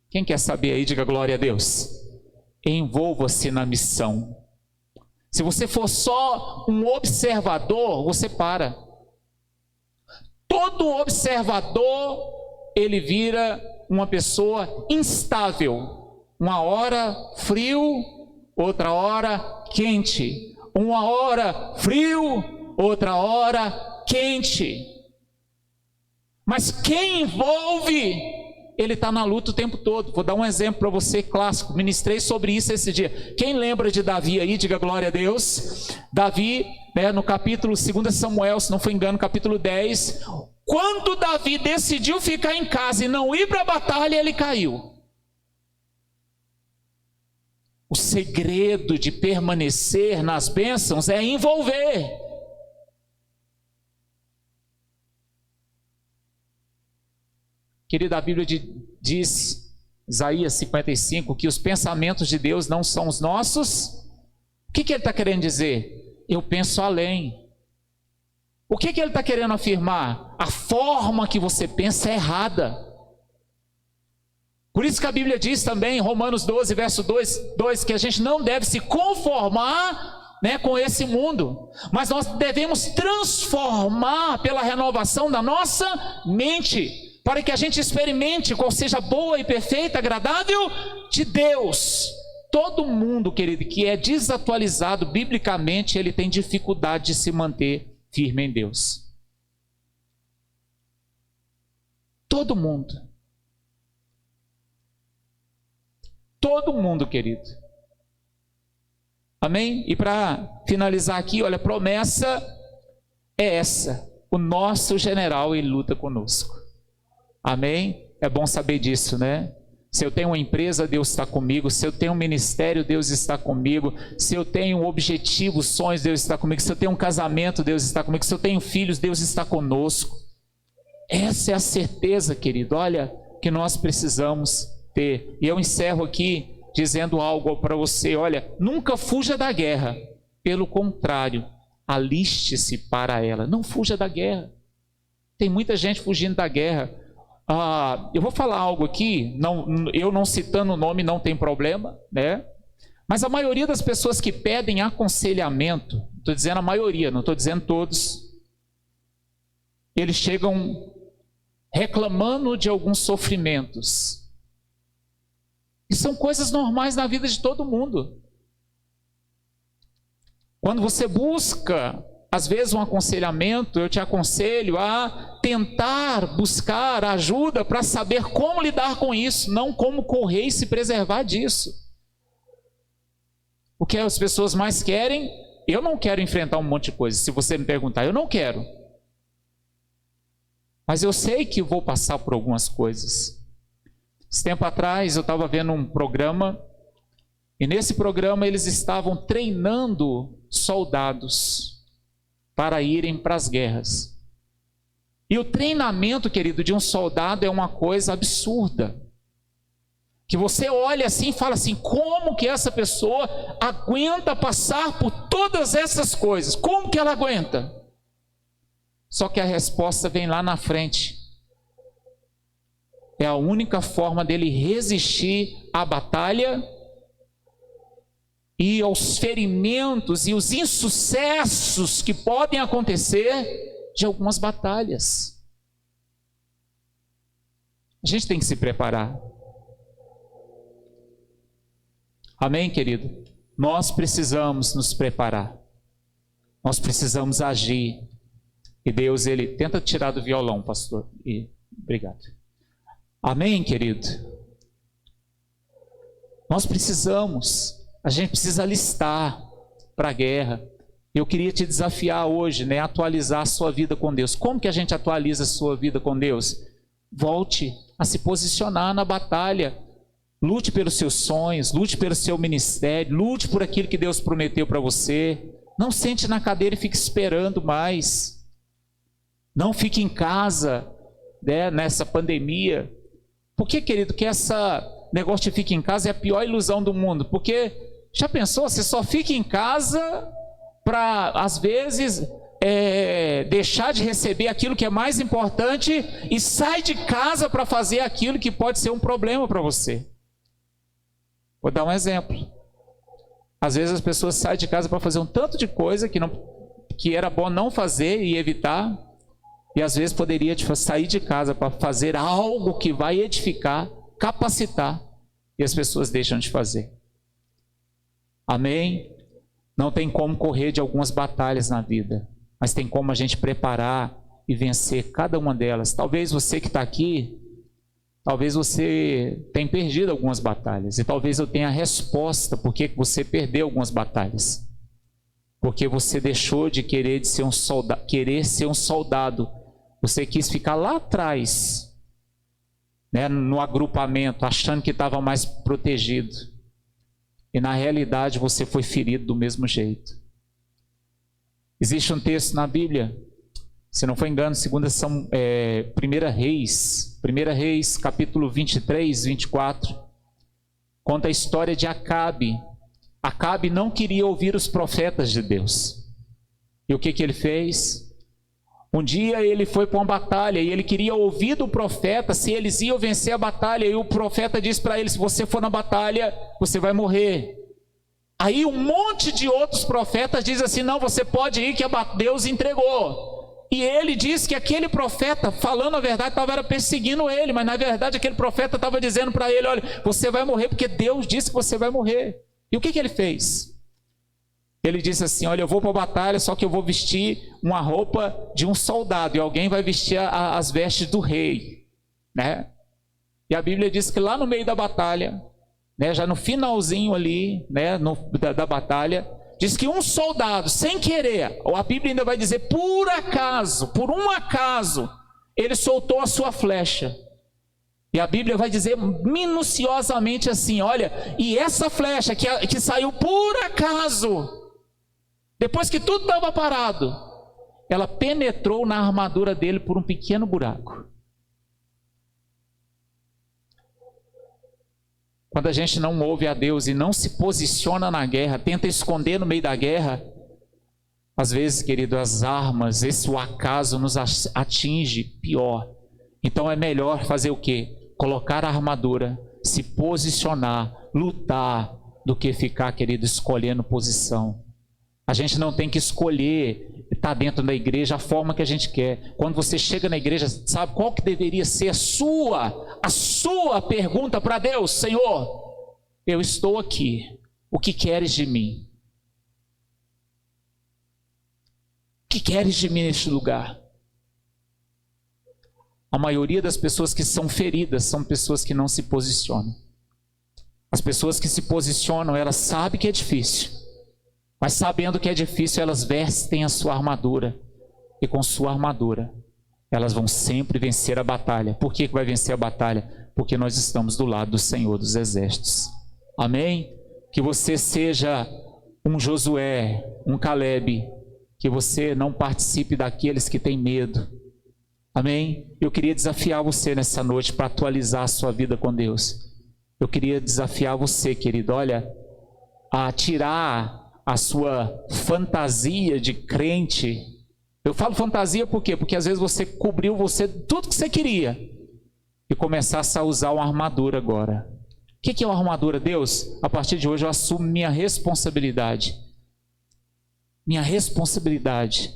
A: Quem quer saber aí, diga glória a Deus. Envolva-se na missão. Se você for só um observador, você para. Todo observador, ele vira uma pessoa instável. Uma hora frio, outra hora quente. Uma hora frio, outra hora quente. Mas quem envolve, ele está na luta o tempo todo. Vou dar um exemplo para você clássico. Ministrei sobre isso esse dia. Quem lembra de Davi aí, diga glória a Deus. Davi, no capítulo 2 Samuel, se não for engano, capítulo 10. Quando Davi decidiu ficar em casa e não ir para a batalha, ele caiu. O segredo de permanecer nas bênçãos é envolver. Querida, a Bíblia diz, Isaías 55, que os pensamentos de Deus não são os nossos. O que ele está querendo dizer? Eu penso além. O que ele está querendo afirmar? A forma que você pensa é errada. Por isso que a Bíblia diz também, em Romanos 12, verso 2, que a gente não deve se conformar, né, com esse mundo, mas nós devemos transformar pela renovação da nossa mente, para que a gente experimente qual seja a boa e perfeita, agradável de Deus. Todo mundo, querido, que é desatualizado biblicamente, ele tem dificuldade de se manter firme em Deus. Todo mundo. Todo mundo, querido. Amém? E para finalizar aqui, olha, a promessa é essa. O nosso general, ele luta conosco. Amém? É bom saber disso, né? Se eu tenho uma empresa, Deus está comigo. Se eu tenho um ministério, Deus está comigo. Se eu tenho objetivos, sonhos, Deus está comigo. Se eu tenho um casamento, Deus está comigo. Se eu tenho filhos, Deus está conosco. Essa é a certeza, querido, olha, que nós precisamos ter. E eu encerro aqui dizendo algo para você, olha, nunca fuja da guerra. Pelo contrário, aliste-se para ela. Não fuja da guerra. Tem muita gente fugindo da guerra. Eu vou falar algo aqui, eu não citando o nome não tem problema, né? Mas a maioria das pessoas que pedem aconselhamento, estou dizendo a maioria, não estou dizendo todos, eles chegam reclamando de alguns sofrimentos. E são coisas normais na vida de todo mundo. Quando você busca, às vezes, um aconselhamento, eu te aconselho a tentar buscar ajuda para saber como lidar com isso, não como correr e se preservar disso. O que as pessoas mais querem, eu não quero enfrentar um monte de coisa. Se você me perguntar, eu não quero. Mas eu sei que vou passar por algumas coisas. Esse tempo atrás eu estava vendo um programa, e nesse programa eles estavam treinando soldados para irem para as guerras. E o treinamento, querido, de um soldado é uma coisa absurda. Que você olha assim e fala assim, como que essa pessoa aguenta passar por todas essas coisas? Como que ela aguenta? Só que a resposta vem lá na frente. É a única forma dele resistir à batalha e aos ferimentos e os insucessos que podem acontecer de algumas batalhas. A gente tem que se preparar. Amém, querido? Nós precisamos nos preparar. Nós precisamos agir. E Deus, Ele... Tenta tirar do violão, pastor. Obrigado. Amém, querido? Nós precisamos... A gente precisa alistar para a guerra. Eu queria te desafiar hoje, né, a atualizar a sua vida com Deus. Como que a gente atualiza a sua vida com Deus? Volte a se posicionar na batalha. Lute pelos seus sonhos, lute pelo seu ministério, lute por aquilo que Deus prometeu para você. Não sente na cadeira e fique esperando mais. Não fique em casa, né, nessa pandemia. Por que, querido, que essa negócio de fique em casa é a pior ilusão do mundo? Porque... Já pensou? Você só fica em casa para, às vezes, deixar de receber aquilo que é mais importante e sai de casa para fazer aquilo que pode ser um problema para você. Vou dar um exemplo. Às vezes as pessoas saem de casa para fazer um tanto de coisa que era bom não fazer e evitar, e às vezes poderia sair de casa para fazer algo que vai edificar, capacitar, e as pessoas deixam de fazer. Amém? Não tem como correr de algumas batalhas na vida, mas tem como a gente preparar e vencer cada uma delas. Talvez você que está aqui, talvez você tenha perdido algumas batalhas, e talvez eu tenha a resposta porque você perdeu algumas batalhas. Porque você deixou de querer ser um soldado. Você quis ficar lá atrás, né, no agrupamento, achando que estava mais protegido. e na realidade você foi ferido do mesmo jeito. Existe um texto na Bíblia, se não for engano, 1 Reis, capítulo 23, 24, conta a história de Acabe. Acabe não queria ouvir os profetas de Deus. E o que ele fez? Um dia ele foi para uma batalha e ele queria ouvir do profeta se eles iam vencer a batalha. E o profeta disse para ele: se você for na batalha, você vai morrer. Aí um monte de outros profetas dizem assim: não, você pode ir que Deus entregou. E ele disse que aquele profeta, falando a verdade, estava perseguindo ele. Mas na verdade aquele profeta estava dizendo para ele: olha, você vai morrer porque Deus disse que você vai morrer. E o que ele fez? Ele disse assim: olha, eu vou para a batalha, só que eu vou vestir uma roupa de um soldado, e alguém vai vestir as vestes do rei, né? E a Bíblia diz que lá no meio da batalha, né, já no finalzinho ali, né, da batalha, diz que um soldado, sem querer, a Bíblia ainda vai dizer, por um acaso, ele soltou a sua flecha. E a Bíblia vai dizer minuciosamente assim: olha, e essa flecha que saiu por acaso, depois que tudo estava parado, ela penetrou na armadura dele por um pequeno buraco. Quando a gente não ouve a Deus e não se posiciona na guerra, tenta esconder no meio da guerra, às vezes, querido, as armas, o acaso nos atinge pior. Então é melhor fazer o quê? Colocar a armadura, se posicionar, lutar, do que ficar, querido, escolhendo posição. A gente não tem que escolher estar dentro da igreja a forma que a gente quer. Quando você chega na igreja, sabe qual que deveria ser a sua pergunta para Deus? Senhor, eu estou aqui, o que queres de mim? O que queres de mim neste lugar? A maioria das pessoas que são feridas são pessoas que não se posicionam. As pessoas que se posicionam, elas sabem que é difícil, mas sabendo que é difícil, elas vestem a sua armadura. E com sua armadura, elas vão sempre vencer a batalha. Por que vai vencer a batalha? Porque nós estamos do lado do Senhor dos Exércitos. Amém? Que você seja um Josué, um Caleb. Que você não participe daqueles que têm medo. Amém? Eu queria desafiar você nessa noite para atualizar a sua vida com Deus. Eu queria desafiar você, querido, olha, a tirar a sua fantasia de crente. Eu falo fantasia por quê? Porque às vezes você cobriu tudo que você queria e começasse a usar uma armadura agora. O que é uma armadura? Deus, a partir de hoje eu assumo minha responsabilidade. Minha responsabilidade.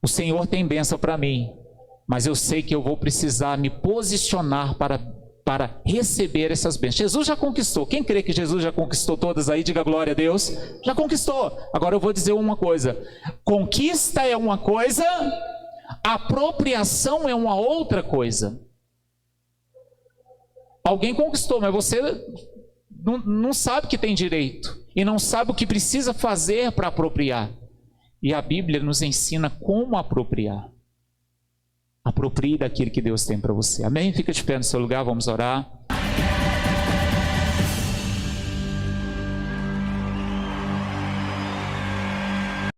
A: O Senhor tem bênção para mim, mas eu sei que eu vou precisar me posicionar para receber essas bênçãos. Jesus já conquistou. Quem crê que Jesus já conquistou todas aí, diga glória a Deus. Já conquistou. Agora eu vou dizer uma coisa: conquista é uma coisa, apropriação é uma outra coisa. Alguém conquistou, mas você não sabe que tem direito e não sabe o que precisa fazer para apropriar. E a Bíblia nos ensina como apropriar. Aproprie daquilo que Deus tem para você. Amém? Fica de pé no seu lugar, vamos orar.